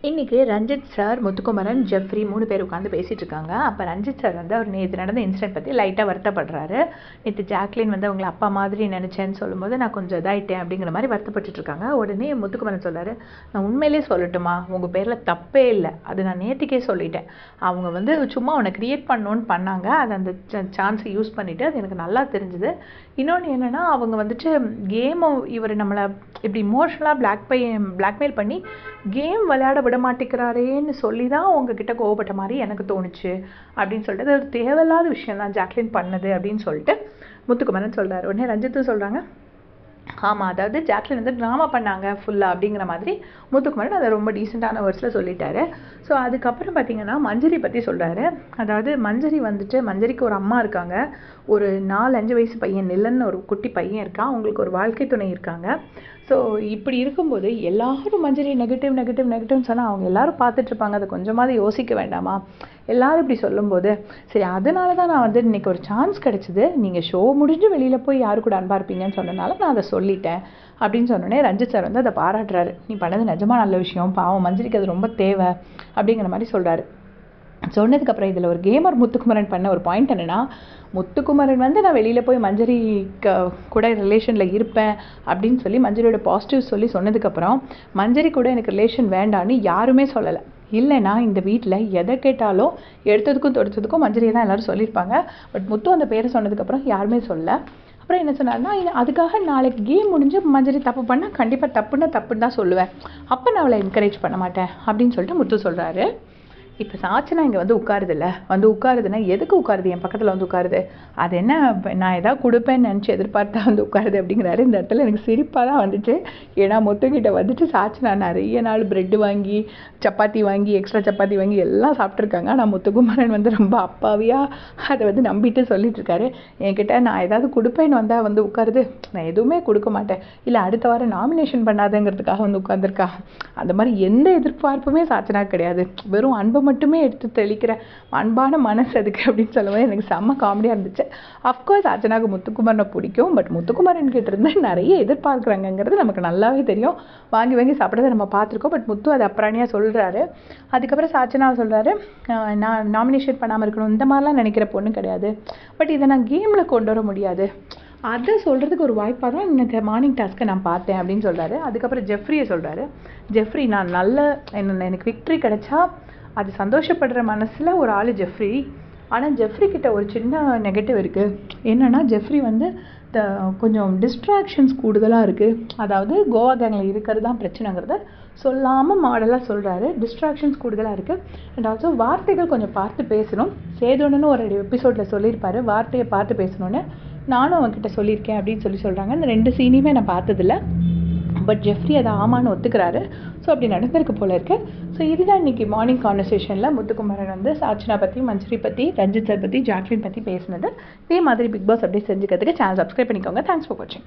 இன்றைக்கி Ranjith sir, Muthukumaran, Jeffrey 3 பேர் உட்காந்து பேசிகிட்டு இருக்காங்க. அப்போ ரஞ்சித் சார் வந்து அவர் நேற்று நடந்த இன்சிடென்ட் பற்றி லைட்டாக வருத்தப்படுறாரு. நேற்று ஜாக்லின் வந்து அவங்களை அப்பா மாதிரி நினச்சேன்னு சொல்லும்போது நான் கொஞ்சம் இதாகிட்டேன் அப்படிங்கிற மாதிரி வருத்தப்பட்டு இருக்காங்க. உடனே முத்துக்குமரன் சொல்கிறாரு, நான் உண்மையிலே சொல்லட்டுமா, உங்கள் பேரில் தப்பே இல்லை, அது நான் நேற்றுக்கே சொல்லிட்டேன். அவங்க வந்து சும்மா அவனை க்ரியேட் பண்ணணுன்னு பண்ணாங்க, அது அந்த சான்ஸை யூஸ் பண்ணிவிட்டு அது எனக்கு நல்லா தெரிஞ்சுது. இன்னொன்று என்னென்னா, அவங்க வந்துட்டு கேமை இவர் நம்மளை இப்படி இமோஷனலாக பிளாக்மெயில் பண்ணி கேம் விளையாட விட மாட்டேங்கிறாரேன்னு சொல்லி தான் உங்ககிட்ட கோவப்பட்ட மாதிரி எனக்கு தோணுச்சு அப்படின்னு சொல்லிட்டு, அது ஒரு தேவையில்லாத விஷயம் தான் ஜாக்லின் பண்ணது அப்படின்னு சொல்லிட்டு முத்துக்குமரன் சொல்கிறார். உடனே ரஞ்சித்தும் சொல்கிறாங்க, ஆமாம், அதாவது ஜாக்லின் வந்து ட்ராமா பண்ணாங்க ஃபுல்லாக அப்படிங்கிற மாதிரி முத்துக்குமரன் அதை ரொம்ப டீசெண்டான வேர்ட்ஸில் சொல்லிட்டாரு. ஸோ அதுக்கப்புறம் பார்த்தீங்கன்னா மஞ்சரி பற்றி சொல்கிறாரு. அதாவது மஞ்சரிக்கு ஒரு அம்மா இருக்காங்க, ஒரு 4-5 வயசு பையன் நிலன்னு ஒரு குட்டி பையன் இருக்கான், அவங்களுக்கு ஒரு வாழ்க்கை துணை இருக்காங்க. ஸோ இப்படி இருக்கும்போது எல்லாரும் மஞ்சரி நெகட்டிவ்னு சொன்னால் அவங்க எல்லாரும் பார்த்துட்ருப்பாங்க, அதை கொஞ்சமாவது யோசிக்க வேண்டாமா? எல்லாரும் இப்படி சொல்லும்போது சரி, அதனால தான் நான் வந்து இன்றைக்கி ஒரு சான்ஸ் கிடச்சிது, நீங்கள் ஷோ முடிஞ்சு வெளியில் போய் யாரு கூட அன்பாக இருப்பீங்கன்னு சொன்னனால நான் அதை சொல்லிட்டேன் அப்படின்னு சொன்னோடனே ரஞ்சித் சார் வந்து அதை பாராட்டுறாரு. நீ பண்ணது நிஜமாக நல்ல விஷயம், பாவம் மஞ்சரிக்கு அது ரொம்ப தேவை அப்படிங்கிற மாதிரி சொல்கிறாரு. சொன்னதுக்கப்புறம் இதில் ஒரு கேமர் முத்துக்குமரன் பண்ண ஒரு பாயிண்ட் என்னென்னா, முத்துக்குமரன் வந்து நான் வெளியில் போய் மஞ்சரி கூட ரிலேஷனில் இருப்பேன் அப்படின்னு சொல்லி மஞ்சரியோட பாசிட்டிவ் சொன்னதுக்கப்புறம் மஞ்சரி கூட எனக்கு ரிலேஷன் வேண்டான்னு யாருமே சொல்லலை. இல்லைனா இந்த வீட்டில் எதை கேட்டாலும் எடுத்ததுக்கும் தொடுத்ததுக்கும் மஞ்சரியை தான் எல்லோரும் சொல்லியிருப்பாங்க. பட் முத்து அந்த பேரை சொன்னதுக்கப்புறம் யாருமே சொல்லலை. அப்புறம் என்ன சொன்னார்னா, அதுக்காக நாளைக்கு கேம் முடிஞ்சு மஞ்சரி தப்பு பண்ணால் கண்டிப்பாக தப்புன்னு தான் சொல்லுவேன், அப்போ நான் அவளை என்கரேஜ் பண்ண மாட்டேன் அப்படின்னு சொல்லிட்டு முத்து சொல்கிறாரு. இப்போ சாச்சனா இங்கே வந்து உட்காருதுன்னா எதுக்கு உட்காருது, என் பக்கத்தில் வந்து உட்காருது, அது என்ன நான் எதாவது கொடுப்பேன்னு நினச்சி எதிர்பார்த்தா வந்து உட்காருது அப்படிங்கிறாரு. இந்த இடத்துல எனக்கு சிரிப்பாக தான் வந்துச்சு. ஏன்னா முத்துக்கிட்ட வந்துட்டு சாச்சனா நிறைய நாள் ப்ரெட்டு வாங்கி எக்ஸ்ட்ரா சப்பாத்தி வாங்கி எல்லாம் சாப்பிட்ருக்காங்க. ஆனால் முத்துக்குமரன் வந்து ரொம்ப அப்பாவியாக அதை வந்து நம்பிட்டு சொல்லிட்டு இருக்காரு. என்கிட்ட நான் ஏதாவது கொடுப்பேன்னு வந்தால் வந்து உட்காருது, நான் எதுவுமே கொடுக்க மாட்டேன், இல்லை அடுத்த வாரம் நாமினேஷன் பண்ணாதங்கிறதுக்காக வந்து உட்காந்துருக்கா. அந்த மாதிரி எந்த எதிர்பார்ப்புமே சாச்சனா கிடையாது, வெறும் அன்பு மட்டுமே எடுத்து தெளிக்கிற அன்பான மனசு அதுக்கு அப்படின்னு சொல்லும்போது எனக்கு செம்ம காமெடியாக இருந்துச்சு. அஃப்கோர்ஸ் அர்ச்சனாவுக்கு முத்துக்குமரனை பிடிக்கும், பட் முத்துக்குமரன் கிட்ட இருந்து நிறைய எதிர்பார்க்குறாங்கிறது நமக்கு நல்லாவே தெரியும். வாங்கி சாப்பிட்றதை நம்ம பார்த்துருக்கோம். பட் முத்து அதை அப்புறாணியாக சொல்கிறாரு. அதுக்கப்புறம் சாச்சனாவை சொல்கிறாரு, நான் நாமினேஷன் பண்ணாமல் இருக்கணும் இந்த மாதிரிலாம் நினைக்கிற பொண்ணு கிடையாது, பட் இதை நான் கேமில் கொண்டு வர முடியாது, அதை சொல்கிறதுக்கு ஒரு வாய்ப்பாக தான் எனக்கு மார்னிங் டாஸ்க்கை நான் பார்த்தேன் அப்படின்னு சொல்கிறாரு. அதுக்கப்புறம் ஜெஃப்ரியை சொல்கிறாரு. ஜெஃப்ரி, நான் எனக்கு விக்ட்ரி கிடைச்சா அது சந்தோஷப்படுற மனசில் ஒரு ஆள் ஜெஃப்ரி. ஆனால் ஜெஃப்ரி கிட்ட ஒரு சின்ன நெகட்டிவ் இருக்குது. என்னென்னா, ஜெஃப்ரி வந்து கொஞ்சம் டிஸ்ட்ராக்ஷன்ஸ் கூடுதலாக இருக்குது. அதாவது கோவா கேங்கில் இருக்கிறது தான் பிரச்சனைங்கிறத சொல்லாமல் மாடலாக சொல்கிறாரு. டிஸ்ட்ராக்ஷன்ஸ் கூடுதலாக இருக்குது. அண்ட் ஆல்சோ வார்த்தைகள் கொஞ்சம் பார்த்து பேசணும். சேதுன்னு ஒரு எபிசோடில் சொல்லியிருப்பாரு, வார்த்தையை பார்த்து பேசணுன்னு. நானும் அவன்கிட்ட சொல்லியிருக்கேன் அப்படின்னு சொல்கிறாங்க. இந்த 2 சீனையுமே நான் பார்த்ததில்ல, பட் ஜெஃப்ரி அதை ஆமான்னு ஒத்துக்கிறாரு. ஸோ அப்படி நடந்திருக்கு போல இருக்கு. ஸோ இதுதான் இன்றைக்கி மார்னிங் கான்வர்சேஷனில் முத்துக்குமரன் வந்து சாச்சனா பற்றி, மஞ்சரி பற்றி, ரஞ்சித் சார் பற்றி, ஜாக்லின் பற்றி பேசினது. இதே மாதிரி பிக் பாஸ் அப்படியே செஞ்சுக்கிறதுக்கு சேனல் சப்ஸ்கிரைப் பண்ணிக்கோங்க. தேங்க்ஸ் ஃபார் வாட்சிங்.